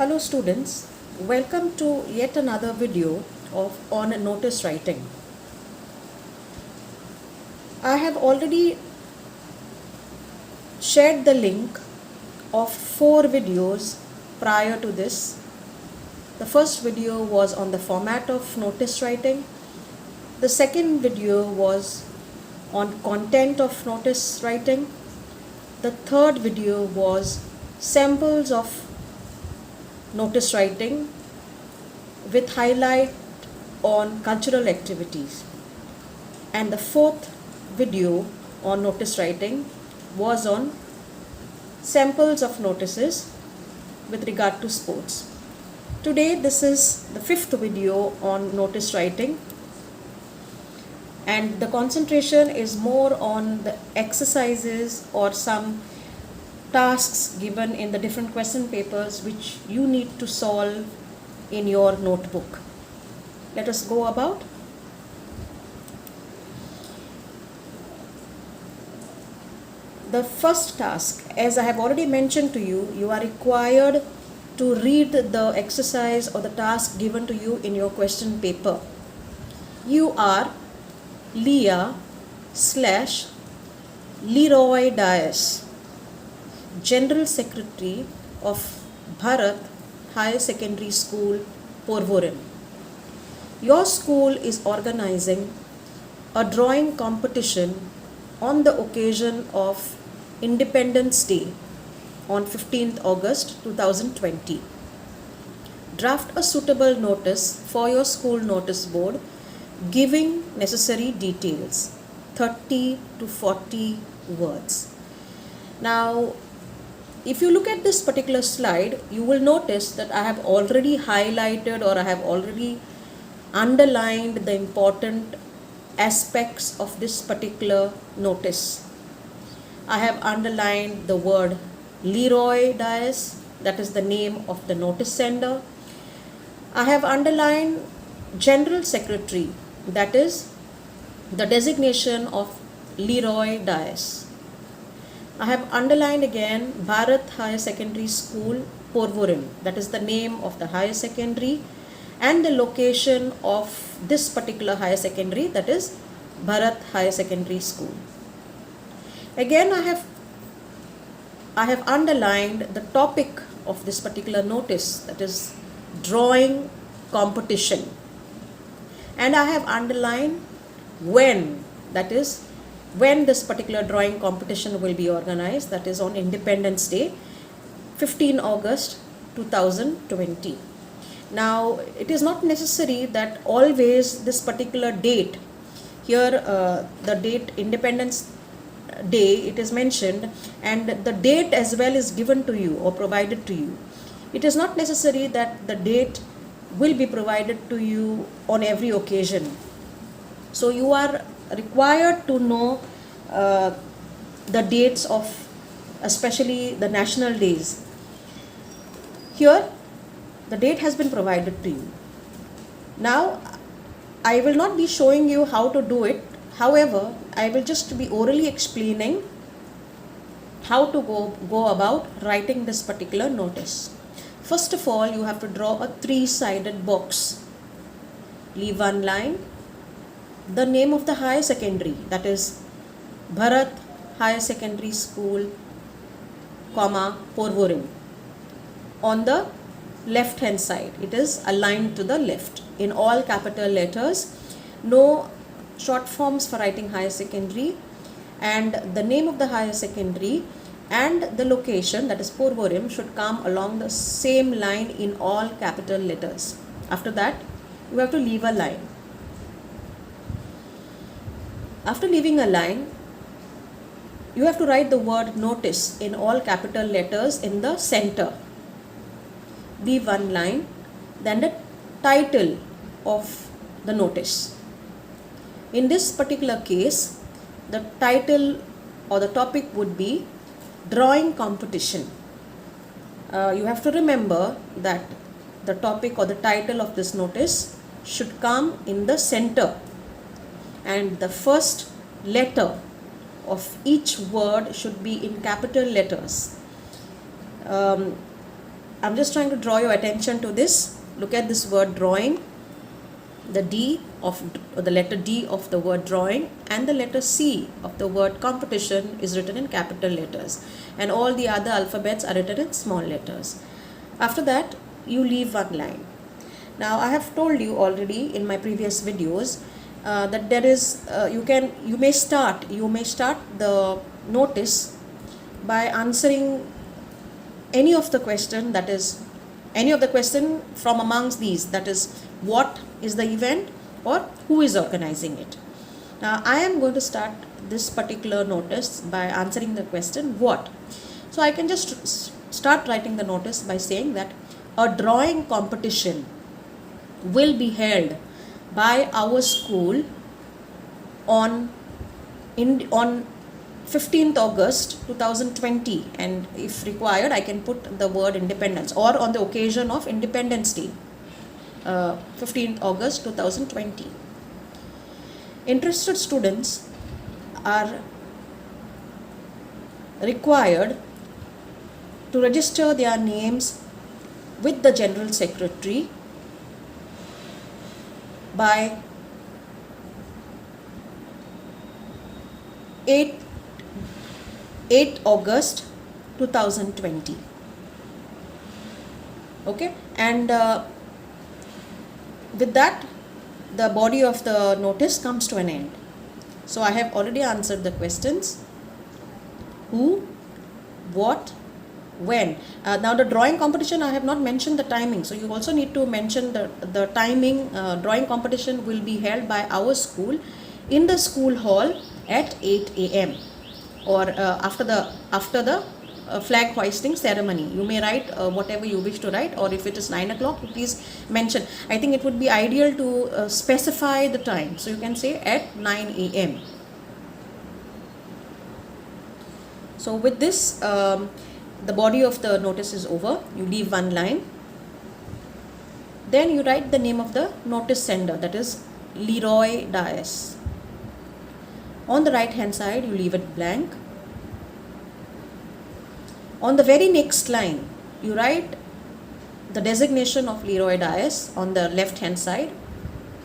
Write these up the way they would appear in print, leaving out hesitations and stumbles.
Hello students, welcome to yet another video on notice writing. I have already shared the link of 4 videos prior to this. The first video was on the format of notice writing. The second video was on content of notice writing. The third video was samples of notice writing with highlight on cultural activities, and the fourth video on notice writing was on samples of notices with regard to sports. Today this is the fifth video on notice writing, and the concentration is more on the exercises or some tasks given in the different question papers which you need to solve in your notebook. Let us go about. The first task, as I have already mentioned to you, you are required to read the exercise or the task given to you in your question paper. You are Leah / Leroy Dias, General Secretary of Bharat Higher Secondary School, Porvorim. Your school is organizing a drawing competition on the occasion of Independence Day on 15th August 2020. Draft a suitable notice for your school notice board giving necessary details, 30 to 40 words. Now, if you look at this particular slide, you will notice that I have already highlighted or I have already underlined the important aspects of this particular notice. I have underlined the word Leroy Dias, that is the name of the notice sender. I have underlined General Secretary, that is the designation of Leroy Dias. I have underlined again Bharat Higher Secondary School, Porvorim, that is the name of the higher secondary and the location of this particular higher secondary, that is Bharat Higher Secondary School. Again, I have underlined the topic of this particular notice, that is drawing competition, and I have underlined when, that is when this particular drawing competition will be organized, that is on Independence Day, 15 August 2020. Now, it is not necessary that always this particular date, here the date Independence Day, it is mentioned, and the date as well is given to you or provided to you. It is not necessary that the date will be provided to you on every occasion. So you are required to know the dates of especially the national days. Here the date has been provided to you. Now I will not be showing you how to do it. However, I will just be orally explaining how to go about writing this particular notice. First of all, you have to draw a 3-sided box. Leave one line, the name of the higher secondary, that is Bharat Higher Secondary School, Porvorim. On the left hand side, it is aligned to the left in all capital letters, no short forms for writing higher secondary, and the name of the higher secondary and the location, that is Porvorim, should come along the same line in all capital letters. After that, you have to leave a line. After leaving a line, you have to write the word notice in all capital letters in the center. Leave one line, then the title of the notice. In this particular case, the title or the topic would be drawing competition. You have to remember that the topic or the title of this notice should come in the center, and the first letter of each word should be in capital letters. I'm just trying to draw your attention to this. Look at this word drawing. The D of the letter D of the word drawing and the letter C of the word competition is written in capital letters, and all the other alphabets are written in small letters. After that, you leave one line. Now, I have told you already in my previous videos that there is you may start the notice by answering any of the question, that is any of the question from amongst these, that is what is the event or who is organizing it. Now I am going to start this particular notice by answering the question what. So I can just start writing the notice by saying that a drawing competition will be held by our school on 15th August 2020, and if required I can put the word independence, or on the occasion of Independence Day, 15th August 2020. Interested students are required to register their names with the General Secretary by 8 August 2020. Okay, and with that the body of the notice comes to an end. So I have already answered the questions who, what, when. Now the drawing competition, I have not mentioned the timing, so you also need to mention the timing. Drawing competition will be held by our school in the school hall at 8 a.m. or after the flag hoisting ceremony. You may write whatever you wish to write, or if it is 9 o'clock, please mention. I think it would be ideal to specify the time, so you can say at 9 a.m. So with this, the body of the notice is over. You leave one line. Then you write the name of the notice sender, that is Leroy Dias. On the right hand side, you leave it blank. On the very next line, you write the designation of Leroy Dias on the left hand side,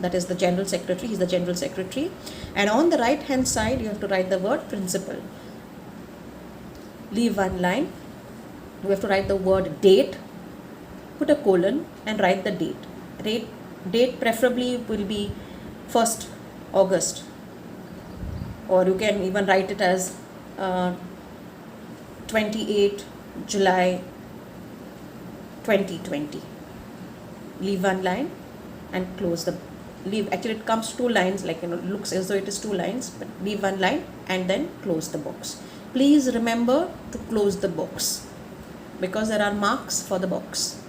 that is the General Secretary, he is the General Secretary. And on the right hand side, you have to write the word principal. Leave one line. You have to write the word date, put a colon and write the date. Date preferably will be 1st August, or you can even write it as 28 July 2020. Leave one line and close the actually it comes two lines, like looks as though it is two lines, but leave one line and then close the box. Please remember to close the box because there are marks for the box.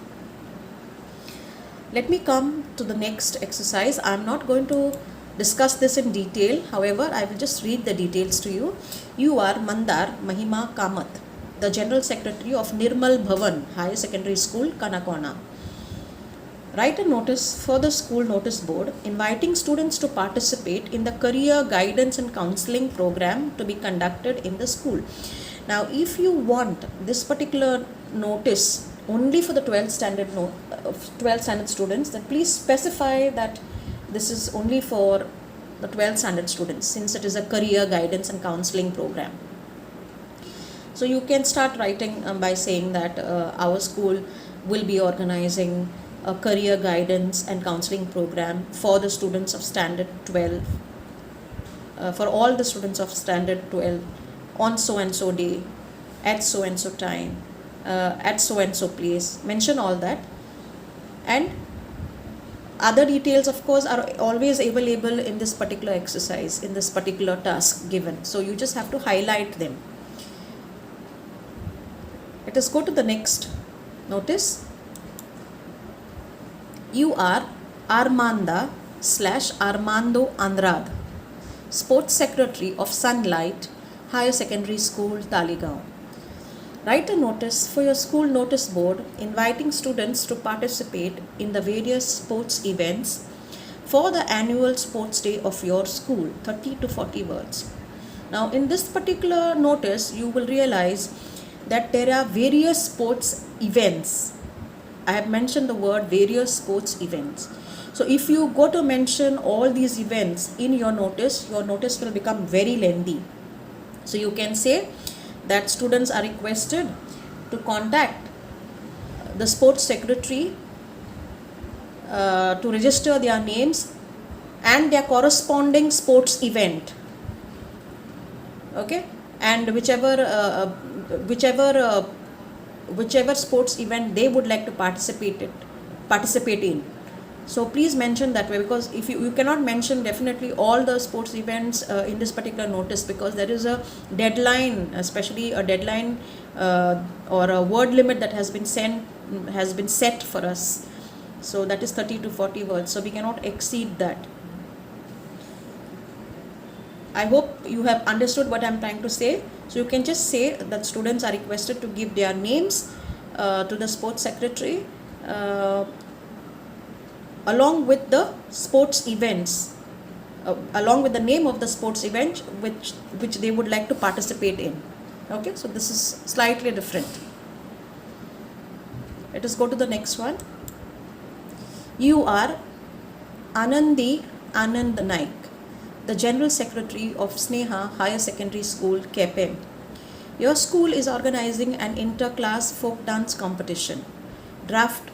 Let me come to the next exercise. I am not going to discuss this in detail. However, I will just read the details to you. You are Mandar Mahima Kamath, the General Secretary of Nirmal Bhavan Higher Secondary School, Kanakona. Write a notice for the school notice board inviting students to participate in the career guidance and counseling program to be conducted in the school. Now, if you want this particular notice only for the 12th standard students, then please specify that this is only for the 12th standard students, since it is a career guidance and counseling program. So you can start writing by saying that our school will be organizing a career guidance and counseling program for the students of standard 12, for all the students of standard 12 on so and so day, at so and so time, at so and so place. Mention all that, and other details of course are always available in this particular exercise, in this particular task given. So you just have to highlight them. Let us go to the next notice. You are Armando Andrade, Sports Secretary of Sunlight Higher Secondary School, Taligaon. Write a notice for your school notice board inviting students to participate in the various sports events for the annual sports day of your school, 30 to 40 words. Now, in this particular notice, you will realize that there are various sports events I have mentioned the word various sports events. So if you go to mention all these events in your notice will become very lengthy. So you can say that students are requested to contact the sports secretary to register their names and their corresponding sports event. Okay, and whichever sports event they would like to participate in. So please mention that way, because if you cannot mention definitely all the sports events in this particular notice, because there is a deadline, especially a deadline or a word limit that has been set for us. So that is 30 to 40 words. So we cannot exceed that. I hope you have understood what I am trying to say. So you can just say that students are requested to give their names to the sports secretary along with the sports events, along with the name of the sports event which they would like to participate in. Okay, so this is slightly different. Let us go to the next one. You are Anandi Anand Naik, the General Secretary of Sneha Higher Secondary School, KPM. Your school is organizing an inter-class folk dance competition. Draft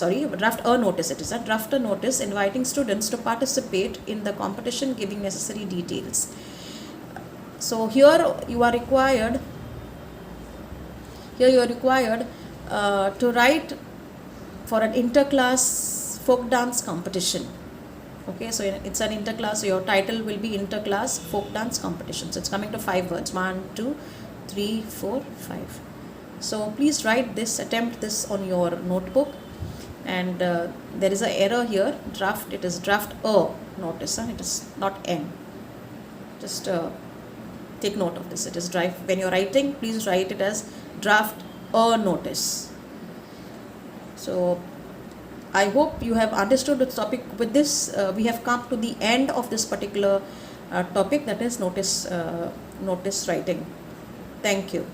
a notice. It is a draft a notice inviting students to participate in the competition, giving necessary details. So here you are required to write for an inter-class folk dance competition. Okay, so it's an inter-class, so your title will be inter-class folk dance competition. So it's coming to 5 words, 1, 2, 3, 4, 5. So please write this, attempt this on your notebook. And there is an error here, it is draft a notice, it is not N. Just take note of this. It is when you're writing, please write it as draft a notice. So I hope you have understood the topic. With this, we have come to the end of this particular topic, that is notice writing. Thank you.